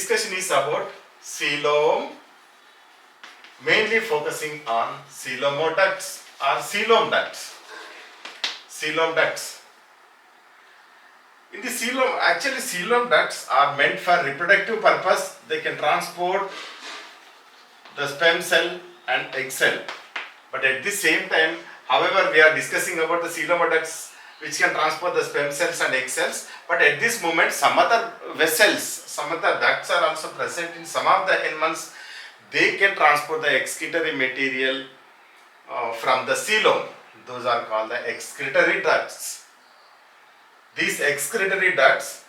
discussion is about coelom, mainly focusing on coelomoducts or coelom ducts. Coelom ducts. In the coelom, actually coelom ducts are meant for reproductive purpose. They can transport the sperm cell and egg cell. But at the same time, however, we are discussing about the coelomoducts which can transport the sperm cells and egg cells. But at this moment, some other vessels, some other ducts are also present in some of the animals. They can transport the excretory material from the coelom. Those are called the excretory ducts. These excretory ducts,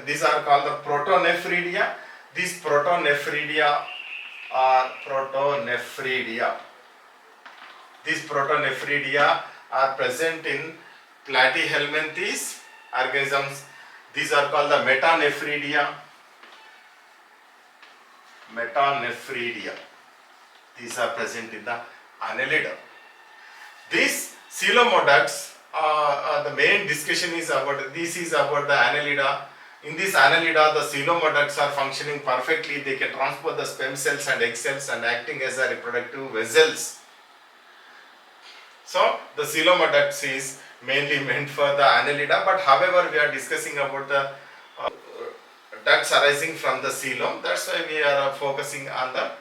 these are called the protonephridia. These protonephridia are These protonephridia are present in platyhelminthes organisms. These are called the metanephridia. These are present in the annelida. These coelomoducts, the main discussion is about the annelida. In this annelida, the coelomoducts are functioning perfectly. They can transport the sperm cells and egg cells and acting as a reproductive vessels. So the coelomoducts is mainly meant for the annelida, but however we are discussing about the ducts arising from the coelom. That's why we are focusing on the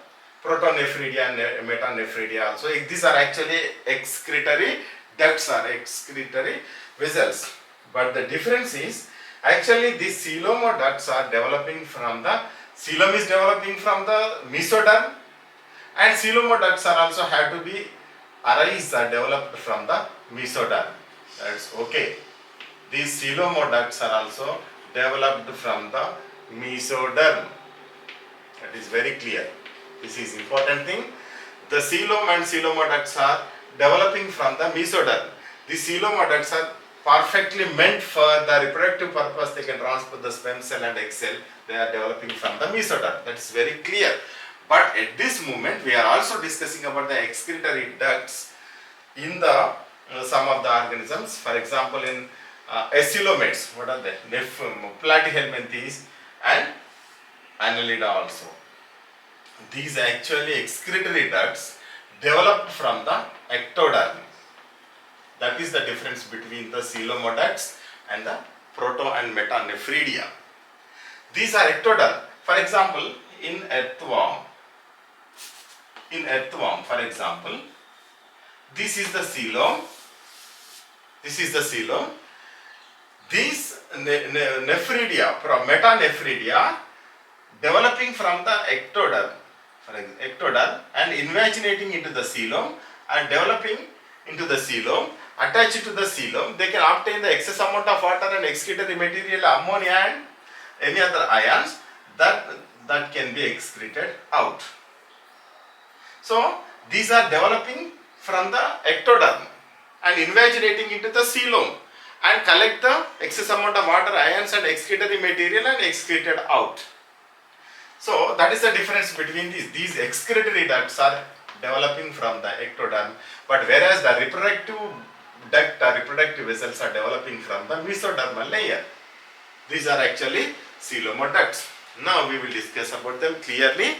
protonephridia and metanephridia also. These are actually excretory ducts or excretory vessels. But the difference is actually these coelomoducts are developing from the coelom is developing from the mesoderm, and coelomoducts are also have to be developed from the mesoderm. That's okay. These coelomoducts are also developed from the mesoderm. That is very clear. This is important thing. The coelom and coelomoducts are developing from the mesoderm. The coelomoducts are perfectly meant for the reproductive purpose. They can transport the sperm cell and egg cell. They are developing from the mesoderm. That is very clear. But at this moment, we are also discussing about the excretory ducts in the some of the organisms. For example, in acoelomates, what are they? Platyhelminthes and annelida also. These actually excretory ducts developed from the ectoderm. That is the difference between the coelomoducts and the proto and metanephridia. These are ectoderm. For example, in earthworm, for example, this is the coelom. These nephridia, metanephridia, developing from the ectoderm, and invaginating into the coelom and developing into the coelom, attached to the coelom, they can obtain the excess amount of water and excretory material, ammonia and any other ions that can be excreted out. So these are developing from the ectoderm and invaginating into the coelom and collect the excess amount of water, ions and excretory material and excreted out. So that is the difference between these. These excretory ducts are developing from the ectoderm, but whereas the reproductive duct or reproductive vessels are developing from the mesodermal layer. These are actually coelomoducts. Now we will discuss about them clearly,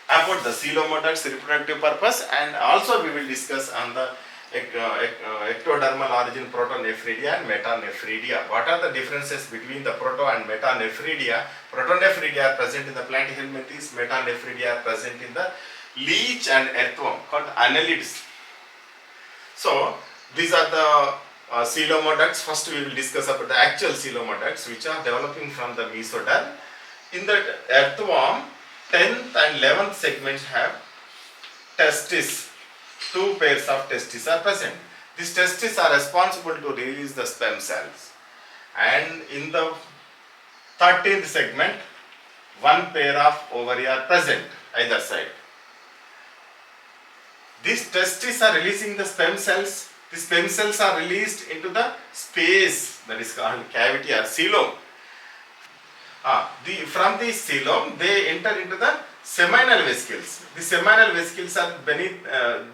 about the coelomoducts reproductive purpose, and also we will discuss on the ectodermal origin protonephridia and metanephridia. What are the differences between the proto and metanephridia? Protonephridia are present in the platyhelminthes, metanephridia are present in the leech and earthworm called annelids. So these are the coelomoducts. First we will discuss about the actual coelomoducts which are developing from the mesoderm. In the earthworm, 10th and 11th segments have testes. 2 pairs of testes are present. These testes are responsible to release the sperm cells. And in the 13th segment, 1 pair of ovary are present either side. These testes are releasing the sperm cells. The sperm cells are released into the space that is called cavity or coelom. From the coelom, they enter into the seminal vesicles. The seminal vesicles are beneath.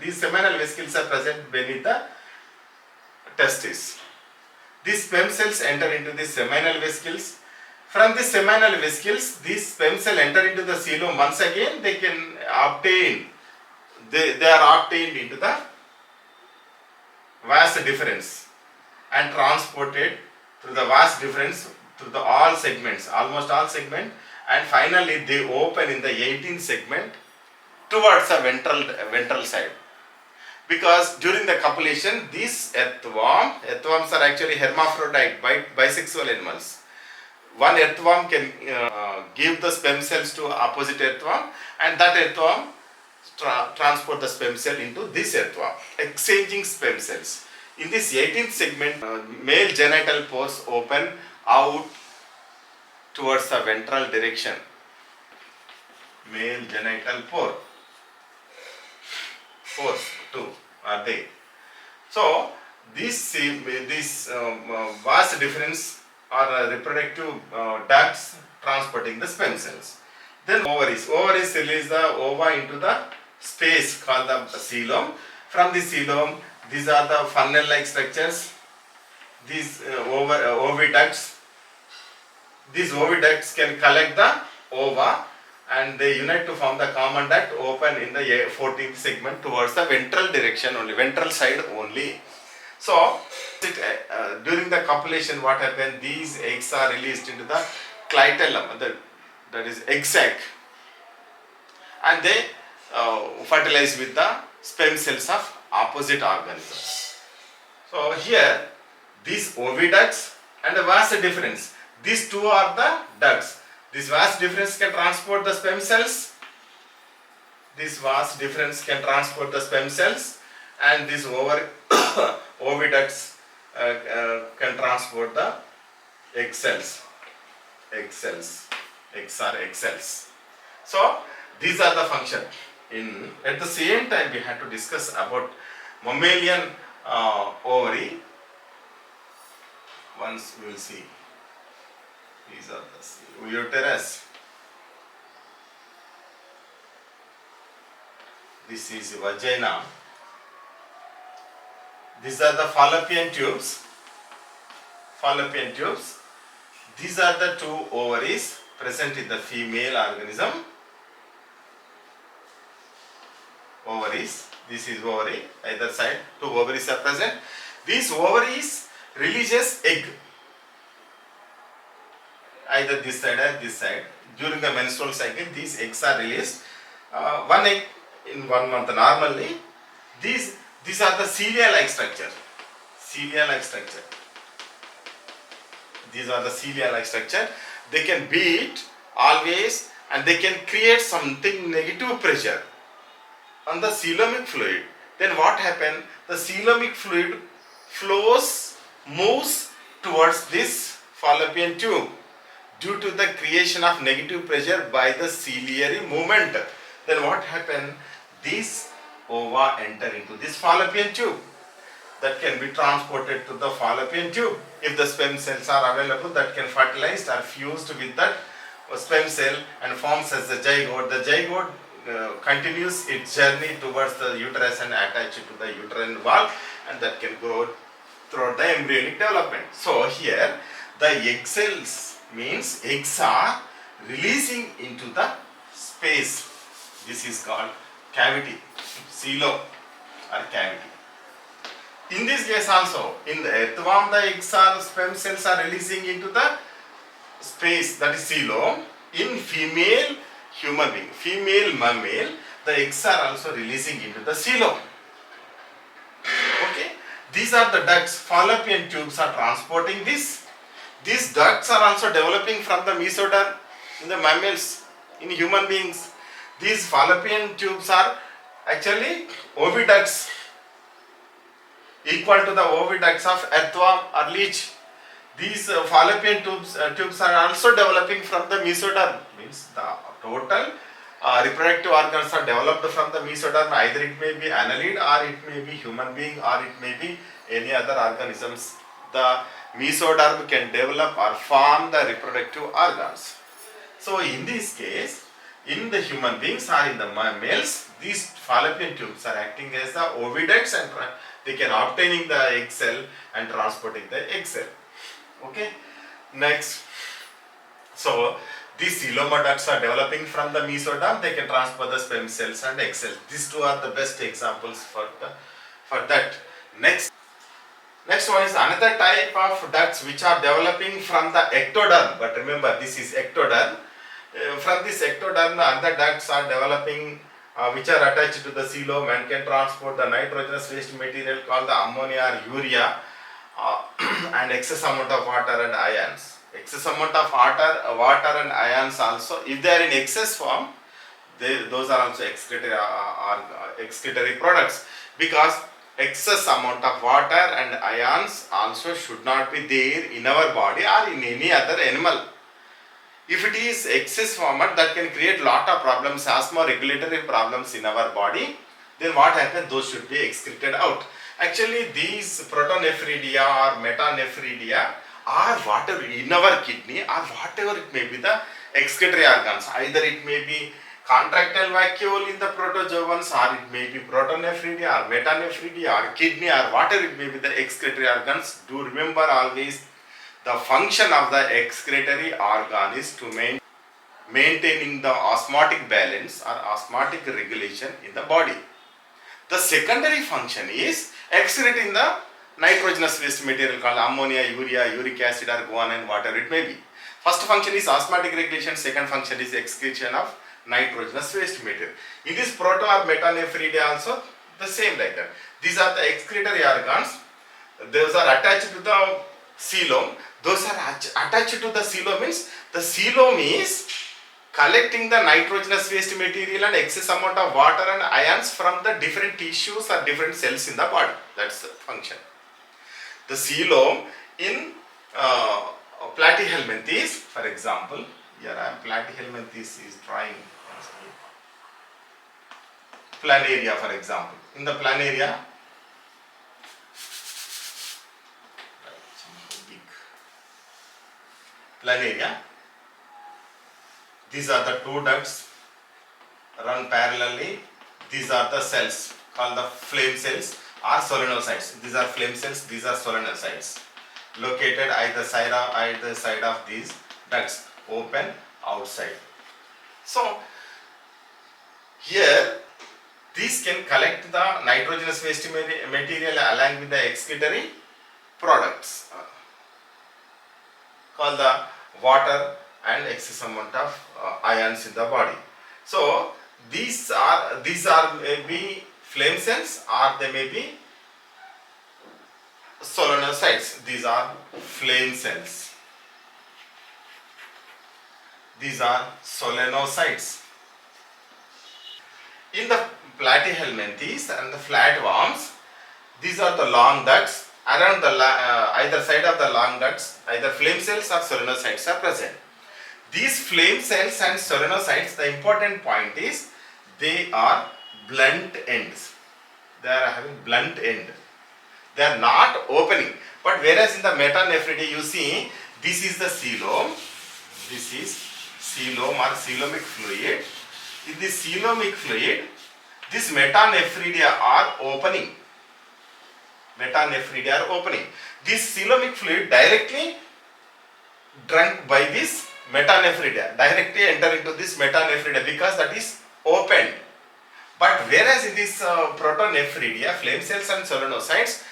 These seminal vesicles are present beneath the testes. These sperm cells enter into the seminal vesicles. From the seminal vesicles, these sperm cells enter into the coelom. Once again, they can obtain, they are obtained into the vas deferens and transported through the vas deferens through the all segments, almost all segment, and finally they open in the 18th segment towards the ventral side. Because during the copulation, these earthworms are actually hermaphrodite, bisexual animals. One earthworm can give the sperm cells to opposite earthworm, and that earthworm transport the sperm cell into this earthworm, exchanging sperm cells. In this 18th segment, male genital pores open out towards the ventral direction. Male genital pores too are there. So this vas deferens are reproductive ducts transporting the sperm cells. Then ovaries release the ova into the space called the coelom. From the coelom, these are the funnel-like structures. These oviducts. These oviducts can collect the ova and they unite to form the common duct, open in the 14th segment towards the ventral direction only, ventral side only. So during the copulation, what happens? These eggs are released into the clitellum, that is egg sac, and they fertilize with the sperm cells of opposite organisms. So here, these oviducts and the vas deferens, these two are the ducts. This vas deferens can transport the sperm cells. This vas deferens can transport the sperm cells, and these oviducts can transport the egg cells. So these are the function. At the same time, we had to discuss about mammalian ovary. Once we will see. These are the uterus. This is vagina. These are the fallopian tubes. These are the two ovaries present in the female organism. Ovaries. This is ovary. Either side, two ovaries are present. These ovaries releases egg. Either this side or this side. During the menstrual cycle, these eggs are released. One egg in 1 month normally. These are the cilia-like structure. These are the cilia-like structure. They can beat always, and they can create something negative pressure on the coelomic fluid. Then what happens? The coelomic fluid moves towards this fallopian tube due to the creation of negative pressure by the ciliary movement. Then what happens? These ova enter into this fallopian tube that can be transported to the fallopian tube. If the sperm cells are available, that can fertilized or fused with that sperm cell and forms as the zygote. The zygote continues its journey towards the uterus and attach it to the uterine wall, and that can go throughout the embryonic development. So here the egg cells means eggs are releasing into the space. This is called cavity, coelom or cavity. In this case also, in the earthworm, the eggs or sperm cells are releasing into the space, that is coelom. In female human being, female mammal, the eggs are also releasing into the coelom. Okay, these are the ducts. Fallopian tubes are transporting this. These ducts are also developing from the mesoderm in the mammals. In human beings, these fallopian tubes are actually oviducts, equal to the oviducts of earthworm or leech. These fallopian tubes are also developing from the mesoderm. Means the total reproductive organs are developed from the mesoderm. Either it may be annelid, or it may be human being, or it may be any other organisms. The mesoderm can develop or form the reproductive organs. So in this case, in the human beings or in the mammals, these fallopian tubes are acting as the oviducts, and they can obtaining the egg cell and transporting the egg cell. Okay. Next, So these coelomoducts are developing from the mesoderm. They can transport the sperm cells and egg cells. These two are the best examples for that. Next one is another type of ducts which are developing from the ectoderm. But remember, this is ectoderm. From this ectoderm, the other ducts are developing which are attached to the coelom and can transport the nitrogenous waste material called the ammonia or urea and excess amount of water and ions. Excess amount of water and ions also, if they are in excess form, those are also excretory products, because excess amount of water and ions also should not be there in our body or in any other animal. If it is excess format, that can create lot of problems, asthma, regulatory problems in our body. Then what happens? Those should be excreted out. Actually, these protonephridia or metanephridia are whatever in our kidney or whatever it may be the excretory organs. Either it may be contractile vacuole in the protozoans, or it may be protonephridia or metanephridia or kidney or whatever it may be the excretory organs. Do remember always, the function of the excretory organ is to maintaining the osmotic balance or osmotic regulation in the body. The secondary function is excreting the nitrogenous waste material called ammonia, urea, uric acid or guanine, whatever it may be. First function is osmotic regulation, second function is excretion of nitrogenous waste material. In this proto or metanephridia also the same like that. These are the excretory organs. Those are attached to the coelom. Those are attached to the coelom means the coelom is collecting the nitrogenous waste material and excess amount of water and ions from the different tissues or different cells in the body. That's the function. The coelom in platyhelminthes, for example, here I am platyhelminthes is trying planaria, for example. In the planaria, these are the two ducts run parallelly. These are the cells called the flame cells or solenocytes. These are flame cells, these are solenocytes, located either side of these ducts, open outside. So here these can collect the nitrogenous waste material along with the excretory products called the water and excess amount of ions in the body. So these are maybe flame cells or they may be solenocytes. These are flame cells. These are solenocytes. In the platyhelminthes and the flatworms, these are the long ducts. Around the either side of the long ducts, either flame cells or solenocytes are present. These flame cells and solenocytes, the important point is they are blunt ends. They are having blunt end. They are not opening. But whereas in the metanephridia, you see, this is the coelom. This is coelom or coelomic fluid. In this coelomic fluid, these metanephridia are opening. Metanephridia are opening. This coelomic fluid directly drunk by this metanephridia, directly enter into this metanephridia because that is opened. But whereas in this protonephridia, flame cells and solenocytes,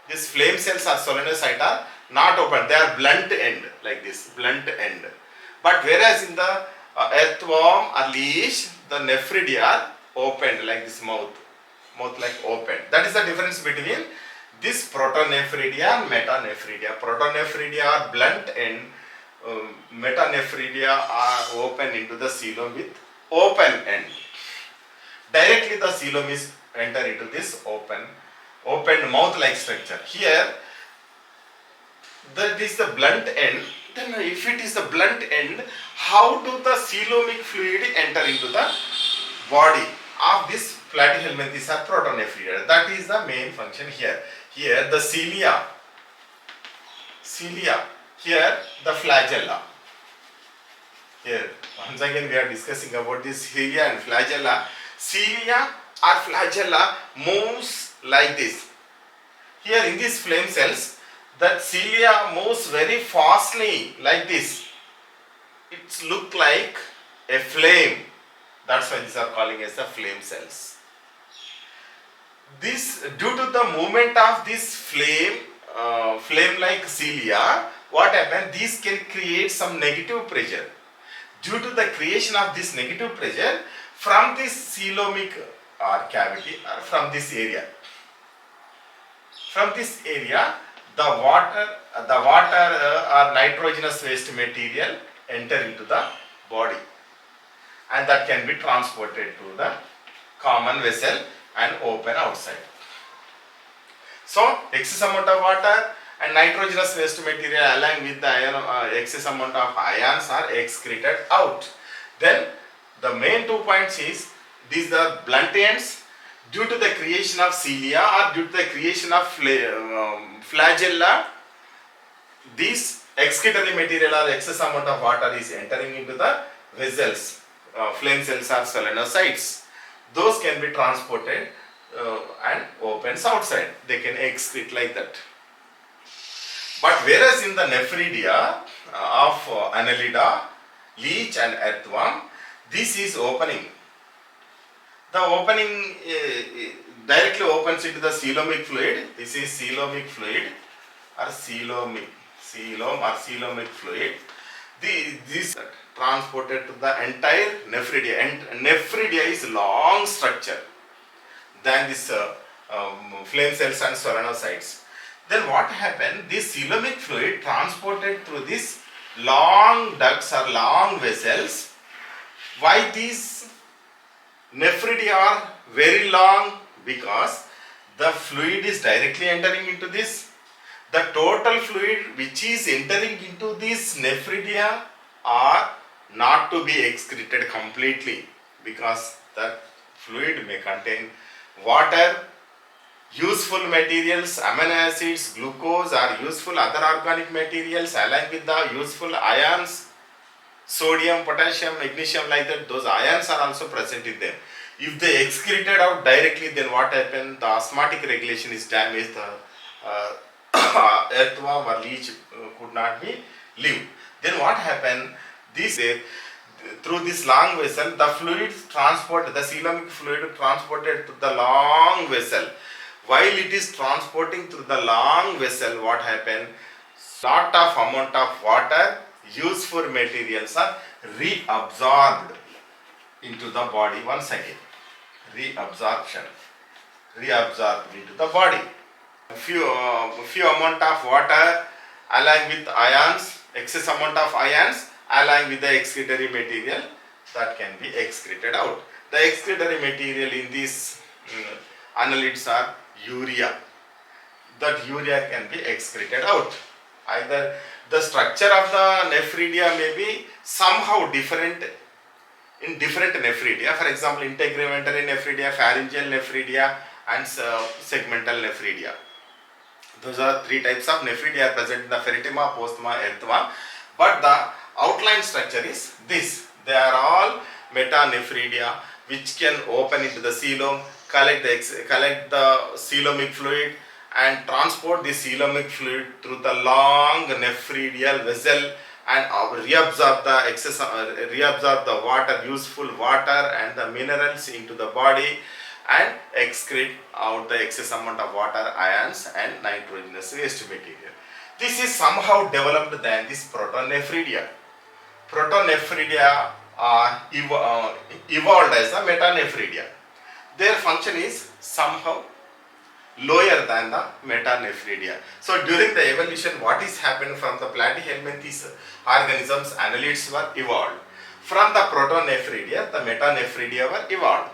these flame cells or solenocytes are not open. They are blunt end, like this, blunt end. But whereas in the earthworm or leech, the nephridia are opened, like this mouth like open. That is the difference between this protonephridia and metanephridia. Protonephridia are blunt end, metanephridia are open into the coelom with open end. Directly the coelom is enter into this open mouth like structure. Here that is the blunt end. Then if it is the blunt end, how do the coelomic fluid enter into the body of this platyhelminthes or protonephridia? That is the main function here. Here the cilia, here the flagella. Here once again we are discussing about this cilia and flagella. Cilia or flagella moves like this. Here in these flame cells, that cilia moves very fastly like this. It's look like a flame. That's why these are calling as the flame cells. This, due to the movement of this flame-like cilia, what happens? These can create some negative pressure. Due to the creation of this negative pressure from this coelomic or cavity or from this area. From this area, the water or nitrogenous waste material enter into the body, and that can be transported to the common vessel and open outside. So excess amount of water and nitrogenous waste material along with the excess amount of ions are excreted out. Then the main 2 points is these are blunt ends. Due to the creation of cilia or due to the creation of flagella, this excretory material or excess amount of water is entering into the vessels, flame cells or solenocytes. Those can be transported and opens outside. They can excrete like that. But whereas in the nephridia of Annelida, leech and earthworm, this is opening. The opening directly opens into the coelomic fluid. This is coelomic fluid or coelom or coelomic fluid. This transported to the entire nephridia, and nephridia is long structure than this flame cells and solenocytes. Then what happened? This coelomic fluid transported through these long ducts or long vessels. Why these nephridia are very long? Because the fluid is directly entering into this. The total fluid which is entering into this nephridia are not to be excreted completely, because that fluid may contain water, useful materials, amino acids, glucose or useful other organic materials along with the useful ions, sodium, potassium, magnesium, like that. Those ions are also present in them. If they excreted out directly, then what happens? The osmotic regulation is damaged. The earthworm or leech could not be live. Then what happened? Through this long vessel, the fluid transported, the coelomic fluid transported to the long vessel. While it is transporting through the long vessel, what happened? Lot of amount of water, useful materials are reabsorbed into the body once again. Reabsorption, reabsorbed into the body. Few amount of water along with ions, excess amount of ions along with the excretory material, that can be excreted out. The excretory material in these annelids are urea. That urea can be excreted out. Either the structure of the nephridia may be somehow different in different nephridia. For example, integumentary nephridia, pharyngeal nephridia and segmental nephridia. Those are 3 types of nephridia present in the pheretima, postma, earthworm. But the outline structure is this. They are all metanephridia, which can open into the coelom, collect the coelomic fluid and transport the coelomic fluid through the long nephridial vessel and reabsorb the water, useful water and the minerals into the body, and excrete out the excess amount of water, ions and nitrogenous waste material. This is somehow developed than this protonephridia. Protonephridia are evolved as a metanephridia. Their function is somehow lower than the metanephridia. So during the evolution, what is happened from the platyhelminthes organisms, annelids were evolved. From the protonephridia, the metanephridia were evolved.